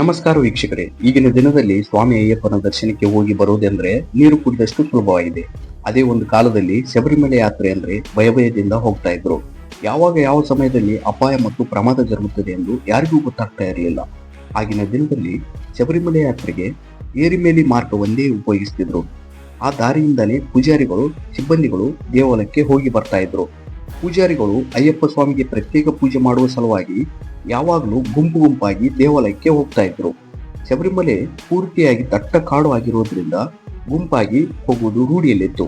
ನಮಸ್ಕಾರ ವೀಕ್ಷಕರೇ, ಈಗಿನ ದಿನದಲ್ಲಿ ಸ್ವಾಮಿ ಅಯ್ಯಪ್ಪನ ದರ್ಶನಕ್ಕೆ ಹೋಗಿ ಬರುವುದೆಂದ್ರೆ ನೀರು ಕುಡಿದಷ್ಟು ಸುಲಭವಾಗಿದೆ. ಅದೇ ಒಂದು ಕಾಲದಲ್ಲಿ ಶಬರಿಮಲೆ ಯಾತ್ರೆ ಅಂದ್ರೆ ಭಯದಿಂದ ಹೋಗ್ತಾ ಇದ್ರು. ಯಾವಾಗ ಯಾವ ಸಮಯದಲ್ಲಿ ಅಪಾಯ ಮತ್ತು ಪ್ರಮಾದ ಜರುಗುತ್ತದೆ ಎಂದು ಯಾರಿಗೂ ಗೊತ್ತಾಗ್ತಾ ಇರಲಿಲ್ಲ. ಆಗಿನ ದಿನದಲ್ಲಿ ಶಬರಿಮಲೆ ಯಾತ್ರೆಗೆ ಏರಿಮೇಲಿ ಮಾರ್ಗ ಒಂದೇ ಉಪಯೋಗಿಸ್ತಿದ್ರು. ಆ ದಾರಿಯಿಂದಲೇ ಪೂಜಾರಿಗಳು, ಸಿಬ್ಬಂದಿಗಳು ದೇವಾಲಯಕ್ಕೆ ಹೋಗಿ ಬರ್ತಾ ಇದ್ರು. ಪೂಜಾರಿಗಳು ಅಯ್ಯಪ್ಪ ಸ್ವಾಮಿಗೆ ಪ್ರತ್ಯೇಕ ಪೂಜೆ ಮಾಡುವ ಸಲುವಾಗಿ ಯಾವಾಗಲೂ ಗುಂಪಾಗಿ ದೇವಾಲಯಕ್ಕೆ ಹೋಗ್ತಾ ಇದ್ರು. ಶಬರಿಮಲೆ ಪೂರ್ತಿಯಾಗಿ ದಟ್ಟ ಕಾಡು ಆಗಿರುವುದರಿಂದ ಗುಂಪಾಗಿ ಹೋಗುವುದು ರೂಢಿಯಲ್ಲಿತ್ತು.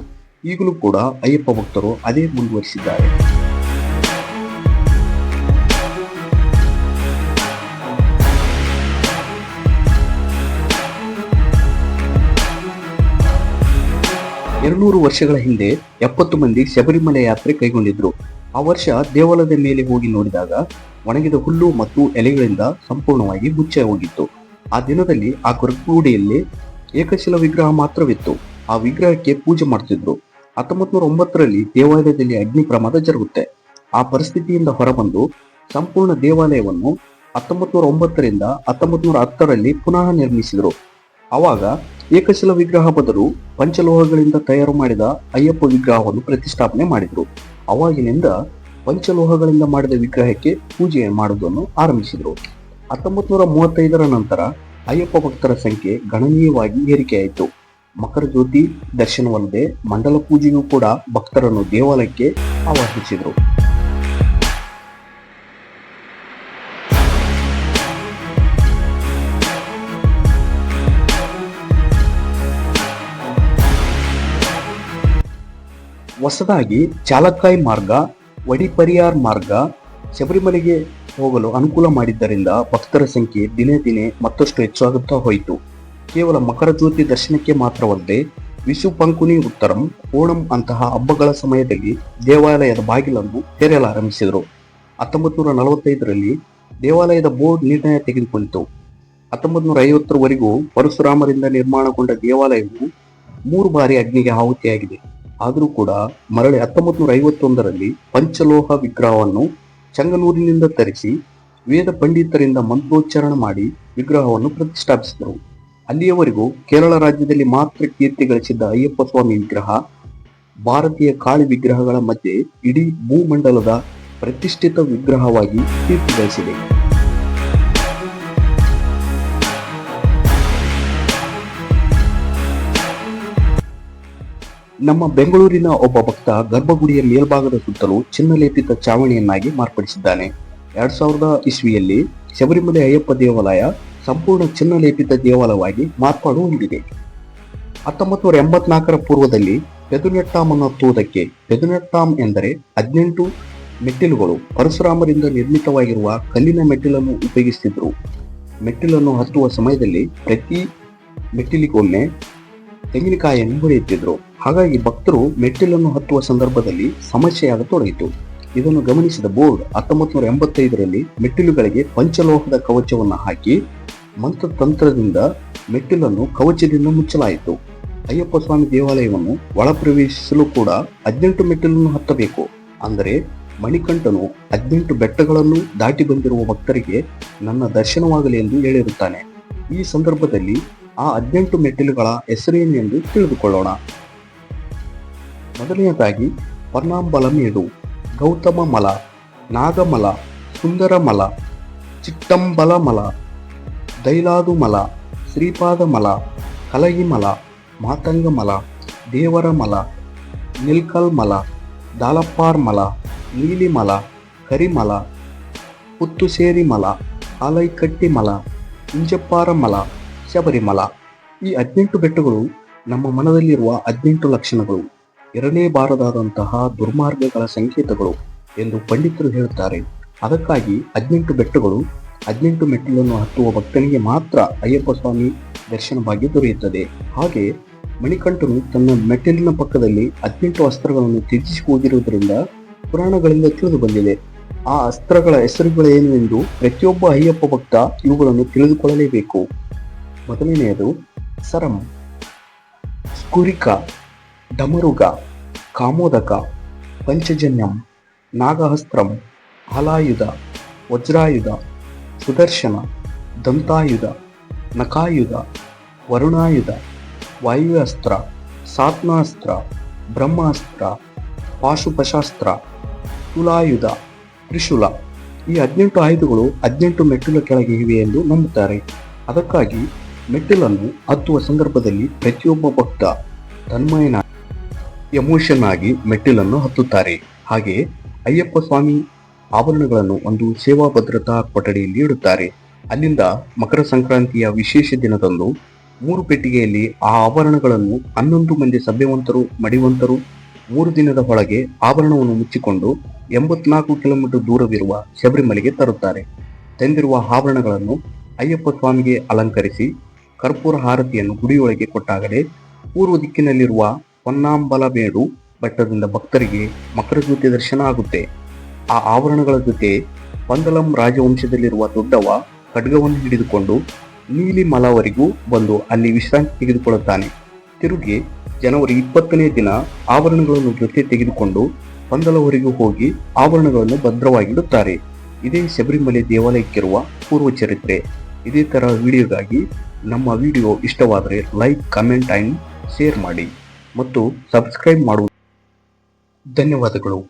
ಈಗಲೂ ಕೂಡ ಅಯ್ಯಪ್ಪ ಭಕ್ತರು ಅದೇ ಮುಂದುವರಿಸಿದ್ದಾರೆ. ಎರಡ್ನೂರು ವರ್ಷಗಳ ಹಿಂದೆ 70 ಮಂದಿ ಶಬರಿಮಲೆ ಯಾತ್ರೆ ಕೈಗೊಂಡಿದ್ರು. ಆ ವರ್ಷ ದೇವಾಲಯದ ಮೇಲೆ ಹೋಗಿ ನೋಡಿದಾಗ ಒಣಗಿದ ಹುಲ್ಲು ಮತ್ತು ಎಲೆಗಳಿಂದ ಸಂಪೂರ್ಣವಾಗಿ ಮುಚ್ಚಿ ಹೋಗಿತ್ತು. ಆ ದಿನದಲ್ಲಿ ಆ ಗರ್ಭಗುಡಿಯಲ್ಲಿ ಏಕಶಿಲ ವಿಗ್ರಹ ಮಾತ್ರವಿತ್ತು. ಆ ವಿಗ್ರಹಕ್ಕೆ ಪೂಜೆ ಮಾಡ್ತಿದ್ರು. 1909ರಲ್ಲಿ ದೇವಾಲಯದಲ್ಲಿ ಅಗ್ನಿ ಪ್ರಮಾದ ಜರುಗುತ್ತೆ. ಆ ಪರಿಸ್ಥಿತಿಯಿಂದ ಹೊರಬಂದು ಸಂಪೂರ್ಣ ದೇವಾಲಯವನ್ನು 1909ರಿಂದ 1910ರಲ್ಲಿ ಪುನಃ ನಿರ್ಮಿಸಿದರು. ಆವಾಗ ಏಕಶಿಲ ವಿಗ್ರಹ ಬದಲು ಪಂಚಲೋಹಗಳಿಂದ ತಯಾರು ಮಾಡಿದ ಅಯ್ಯಪ್ಪ ವಿಗ್ರಹವನ್ನು ಪ್ರತಿಷ್ಠಾಪನೆ ಮಾಡಿದರು. ಅವಾಗಿನಿಂದ ಪಂಚಲೋಹಗಳಿಂದ ಮಾಡಿದ ವಿಗ್ರಹಕ್ಕೆ ಪೂಜೆ ಮಾಡುವುದನ್ನು ಆರಂಭಿಸಿದರು. 1935ರ ನಂತರ ಅಯ್ಯಪ್ಪ ಭಕ್ತರ ಸಂಖ್ಯೆ ಗಣನೀಯವಾಗಿ ಏರಿಕೆಯಾಯಿತು. ಮಕರ ಜ್ಯೋತಿ ದರ್ಶನವಲ್ಲದೆ ಮಂಡಲ ಪೂಜೆಯೂ ಕೂಡ ಭಕ್ತರನ್ನು ದೇವಾಲಯಕ್ಕೆ ಆವಾಹಿಸಿದರು. ಹೊಸದಾಗಿ ಚಾಲಕ್ಕಾಯಿ ಮಾರ್ಗ, ವಡಿಪರಿಯಾರ್ ಮಾರ್ಗ ಶಬರಿಮಲೆಗೆ ಹೋಗಲು ಅನುಕೂಲ ಮಾಡಿದ್ದರಿಂದ ಭಕ್ತರ ಸಂಖ್ಯೆ ದಿನೇ ದಿನೇ ಮತ್ತಷ್ಟು ಹೆಚ್ಚಾಗುತ್ತಾ ಹೋಯಿತು. ಕೇವಲ ಮಕರ ಜ್ಯೋತಿ ದರ್ಶನಕ್ಕೆ ಮಾತ್ರವಲ್ಲದೆ ವಿಷು ಪಂಕುನಿ ಉತ್ತರಂ, ಓಣಂ ಅಂತಹ ಹಬ್ಬಗಳ ಸಮಯದಲ್ಲಿ ದೇವಾಲಯದ ಬಾಗಿಲನ್ನು ತೆರೆಯಲಾರಂಭಿಸಿದರು. 1945ರಲ್ಲಿ ದೇವಾಲಯದ ಬೋರ್ಡ್ ನಿರ್ಣಯ ತೆಗೆದುಕೊಂಡಿತು. 1950ರವರೆಗೂ ಪರಶುರಾಮರಿಂದ ನಿರ್ಮಾಣಗೊಂಡ ದೇವಾಲಯವು 3 ಬಾರಿ ಅಗ್ನಿಗೆ ಆಹುತಿಯಾಗಿದೆ. ಆದರೂ ಕೂಡ ಮರಳಿ 1951ರಲ್ಲಿ ಪಂಚಲೋಹ ವಿಗ್ರಹವನ್ನು ಚಂಗನೂರಿನಿಂದ ತರಿಸಿ ವೇದ ಪಂಡಿತರಿಂದ ಮಂತ್ರೋಚ್ಚಾರಣೆ ಮಾಡಿ ವಿಗ್ರಹವನ್ನು ಪ್ರತಿಷ್ಠಾಪಿಸಿದರು. ಅಲ್ಲಿಯವರೆಗೂ ಕೇರಳ ರಾಜ್ಯದಲ್ಲಿ ಮಾತ್ರ ಕೀರ್ತಿ ಗಳಿಸಿದ್ದ ಅಯ್ಯಪ್ಪ ಸ್ವಾಮಿ ವಿಗ್ರಹ ಭಾರತೀಯ ಕಾಳಿ ವಿಗ್ರಹಗಳ ಮಧ್ಯೆ ಇಡೀ ಭೂಮಂಡಲದ ಪ್ರತಿಷ್ಠಿತ ವಿಗ್ರಹವಾಗಿ ಕೀರ್ತಿ ಗಳಿಸಿದೆ. ನಮ್ಮ ಬೆಂಗಳೂರಿನ ಒಬ್ಬ ಭಕ್ತ ಗರ್ಭಗುಡಿಯ ಮೇಲ್ಭಾಗದ ಸುತ್ತಲೂ ಚಿನ್ನಲೇಪಿತ ಚಾವಣಿಯನ್ನಾಗಿ ಮಾರ್ಪಡಿಸಿದ್ದಾನೆ. 2000 ಇಸ್ವಿಯಲ್ಲಿ ಶಬರಿಮಲೆ ಅಯ್ಯಪ್ಪ ದೇವಾಲಯ ಸಂಪೂರ್ಣ ಚಿನ್ನಲೇಪಿತ ದೇವಾಲಯವಾಗಿ ಮಾರ್ಪಾಡು ಹೊಂದಿದೆ. 1984ರ ಪೂರ್ವದಲ್ಲಿ ಪೆದುನೆಟ್ಟಾಮ್ ಅನ್ನೋ ತೋದಕ್ಕೆ, ಪೆದುನೆಟ್ಟಾಮ್ ಎಂದರೆ 18 ಮೆಟ್ಟಿಲುಗಳು, ಪರಶುರಾಮರಿಂದ ನಿರ್ಮಿತವಾಗಿರುವ ಕಲ್ಲಿನ ಮೆಟ್ಟಿಲನ್ನು ಉಪಯೋಗಿಸುತ್ತಿದ್ದರು. ಮೆಟ್ಟಿಲನ್ನು ಹತ್ತುವ ಸಮಯದಲ್ಲಿ ಪ್ರತಿ ಮೆಟ್ಟಿಲಿಗೊಮ್ಮೆ ತೆಂಗಿನಕಾಯಿಯನ್ನು ಹೊಡೆಯುತ್ತಿದ್ದರು. ಹಾಗಾಗಿ ಭಕ್ತರು ಮೆಟ್ಟಿಲನ್ನು ಹತ್ತುವ ಸಂದರ್ಭದಲ್ಲಿ ಸಮಸ್ಯೆಯಾಗತೊಡಗಿತು. ಇದನ್ನು ಗಮನಿಸಿದ ಬೋರ್ಡ್ 1985ರಲ್ಲಿ ಮೆಟ್ಟಿಲುಗಳಿಗೆ ಪಂಚಲೋಹದ ಕವಚವನ್ನು ಹಾಕಿ ಮಂತ್ರತಂತ್ರದಿಂದ ಮೆಟ್ಟಿಲನ್ನು ಕವಚದಿಂದ ಮುಚ್ಚಲಾಯಿತು. ಅಯ್ಯಪ್ಪ ಸ್ವಾಮಿ ದೇವಾಲಯವನ್ನು ಒಳ ಪ್ರವೇಶಿಸಲು ಕೂಡ 18 ಮೆಟ್ಟಿಲನ್ನು ಹತ್ತಬೇಕು. ಅಂದರೆ ಮಣಿಕಂಠನು 18 ಬೆಟ್ಟಗಳನ್ನು ದಾಟಿ ಬಂದಿರುವ ಭಕ್ತರಿಗೆ ನನ್ನ ದರ್ಶನವಾಗಲಿ ಎಂದು ಹೇಳಿರುತ್ತಾನೆ. ಈ ಸಂದರ್ಭದಲ್ಲಿ ಆ 18 ಮೆಟ್ಟಿಲುಗಳ ಹೆಸರೇನು ಎಂದು ತಿಳಿದುಕೊಳ್ಳೋಣ. ಮೊದಲನೆಯದಾಗಿ ಪರ್ನಾಂಬಲಮೇಡು, ಗೌತಮಮಲ, ನಾಗಮಲ, ಸುಂದರಮಲ, ಚಿಟ್ಟಂಬಲಮಲ, ದೈಲಾದುಮಲ, ಶ್ರೀಪಾದಮಲ, ಕಲಗಿಮಲ, ಮಾತಂಗಮಲ, ದೇವರಮಲ, ನಿಲ್ಕಲ್ಮಲ, ದಾಲಪ್ಪಾರ್ಮಲ, ನೀಲಿಮಲ, ಕರಿಮಲ, ಪುತ್ತುಸೇರಿಮಲ, ಆಲೈಕಟ್ಟಿಮಲ, ಇಂಜಪ್ಪಾರಮಲ, ಶಬರಿಮಲ. ಈ 18 ಬೆಟ್ಟಗಳು ನಮ್ಮ ಮನದಲ್ಲಿರುವ 18 ಲಕ್ಷಣಗಳು, ಇರಲೇಬಾರದಾದಂತಹ ದುರ್ಮಾರ್ಗಗಳ ಸಂಕೇತಗಳು ಎಂದು ಪಂಡಿತರು ಹೇಳುತ್ತಾರೆ. ಅದಕ್ಕಾಗಿ 18 ಬೆಟ್ಟಗಳು, 18 ಮೆಟ್ಟಿಲನ್ನು ಹತ್ತುವ ಭಕ್ತನಿಗೆ ಮಾತ್ರ ಅಯ್ಯಪ್ಪ ಸ್ವಾಮಿ ದರ್ಶನ ಭಾಗ್ಯ ದೊರೆಯುತ್ತದೆ. ಹಾಗೆ ಮಣಿಕಂಠನು ತನ್ನ ಮೆಟ್ಟಿಲಿನ ಪಕ್ಕದಲ್ಲಿ 18 ಅಸ್ತ್ರಗಳನ್ನು ತ್ಯಜಿಸಿ ಹೋಗಿರುವುದರಿಂದ ಪುರಾಣಗಳಿಂದ ತಿಳಿದು ಬಂದಿದೆ. ಆ ಅಸ್ತ್ರಗಳ ಹೆಸರುಗಳೇನು ಎಂದು ಪ್ರತಿಯೊಬ್ಬ ಅಯ್ಯಪ್ಪ ಭಕ್ತ ಇವುಗಳನ್ನು ತಿಳಿದುಕೊಳ್ಳಲೇಬೇಕು. ಮೊದಲನೆಯದು ಸರಂ, ಸ್ಕುರಿಕ, ಡಮರುಗ, ಕಾಮೋದಕ, ಪಂಚಜನ್ಯಂ, ನಾಗಹಸ್ತ್ರಂ, ಹಲಾಯುಧ, ವಜ್ರಾಯುಧ, ಸುದರ್ಶನ, ದಂತಾಯುಧ, ನಖಾಯುಧ, ವರುಣಾಯುಧ, ವಾಯುಅಸ್ತ್ರ, ಸಾತ್ನಾಸ್ತ್ರ, ಬ್ರಹ್ಮಾಸ್ತ್ರ, ಪಾಶುಪಶಾಸ್ತ್ರ, ತುಲಾಯುಧ, ತ್ರಿಶೂಲ. ಈ 18 ಆಯುಧಗಳು 18 ಮೆಟ್ಟಿಲ ಕೆಳಗೆ ಇವೆ ಎಂದು ನಂಬುತ್ತಾರೆ. ಅದಕ್ಕಾಗಿ ಮೆಟ್ಟಿಲನ್ನು ಹತ್ತುವ ಸಂದರ್ಭದಲ್ಲಿ ಪ್ರತಿಯೊಬ್ಬ ಭಕ್ತ ತನ್ಮಯನಾಗಿ ಎಮೋಷನ್ ಆಗಿ ಮೆಟ್ಟಿಲನ್ನು ಹತ್ತುತ್ತಾರೆ. ಹಾಗೆ ಅಯ್ಯಪ್ಪ ಸ್ವಾಮಿ ಆಭರಣಗಳನ್ನು ಒಂದು ಸೇವಾ ಭದ್ರತಾ ಕೊಠಡಿಯಲ್ಲಿ ಇಡುತ್ತಾರೆ. ಅಲ್ಲಿಂದ ಮಕರ ಸಂಕ್ರಾಂತಿಯ ವಿಶೇಷ ದಿನದಂದು 3 ಪೆಟ್ಟಿಗೆಯಲ್ಲಿ ಆ ಆಭರಣಗಳನ್ನು 11 ಮಂದಿ ಸಭ್ಯವಂತರು ಮಡಿವಂತರು 3 ದಿನದ ಒಳಗೆ ಆಭರಣವನ್ನು ಮುಚ್ಚಿಕೊಂಡು 84 ಕಿಲೋಮೀಟರ್ ದೂರವಿರುವ ಶಬರಿಮಲೆಗೆ ತರುತ್ತಾರೆ. ತಂದಿರುವ ಆಭರಣಗಳನ್ನು ಅಯ್ಯಪ್ಪ ಸ್ವಾಮಿಗೆ ಅಲಂಕರಿಸಿ ಕರ್ಪೂರ ಹಾರತಿಯನ್ನು ಗುಡಿಯೊಳಗೆ ಕೊಟ್ಟಾಗಲೇ ಪೂರ್ವ ದಿಕ್ಕಿನಲ್ಲಿರುವ ಹೊನ್ನಾಂಬಲಮೇಡು ಬೆಟ್ಟದಿಂದ ಭಕ್ತರಿಗೆ ಮಕರ ಜ್ಯೋತಿ ದರ್ಶನ ಆಗುತ್ತೆ. ಆ ಆಭರಣಗಳ ಜೊತೆ ಪಂದಲಂ ರಾಜವಂಶದಲ್ಲಿರುವ ದೊಡ್ಡವ ಖಡ್ಗವನ್ನು ಹಿಡಿದುಕೊಂಡು ನೀಲಿಮಲವರೆಗೂ ಬಂದು ಅಲ್ಲಿ ವಿಶ್ರಾಂತಿ ತೆಗೆದುಕೊಳ್ಳುತ್ತಾನೆ. ತಿರುಗಿ ಜನವರಿ 20ನೇ ದಿನ ಆಭರಣಗಳನ್ನು ಜೊತೆ ತೆಗೆದುಕೊಂಡು ಪಂದಲವರೆಗೂ ಹೋಗಿ ಆಭರಣಗಳನ್ನು ಭದ್ರವಾಗಿಡುತ್ತಾರೆ. ಇದೇ ಶಬರಿಮಲೆ ದೇವಾಲಯಕ್ಕಿರುವ ಪೂರ್ವ ಚರಿತ್ರೆ. ಇದೇ ತರ ವಿಡಿಯೋಗಾಗಿ ನಮ್ಮ ವಿಡಿಯೋ ಇಷ್ಟವಾದರೆ ಲೈಕ್, ಕಮೆಂಟ್ ಅಂಡ್ ಶೇರ್ ಮಾಡಿ ಮತ್ತು ಸಬ್ಸ್ಕ್ರೈಬ್ ಮಾಡುವುದು. ಧನ್ಯವಾದಗಳು.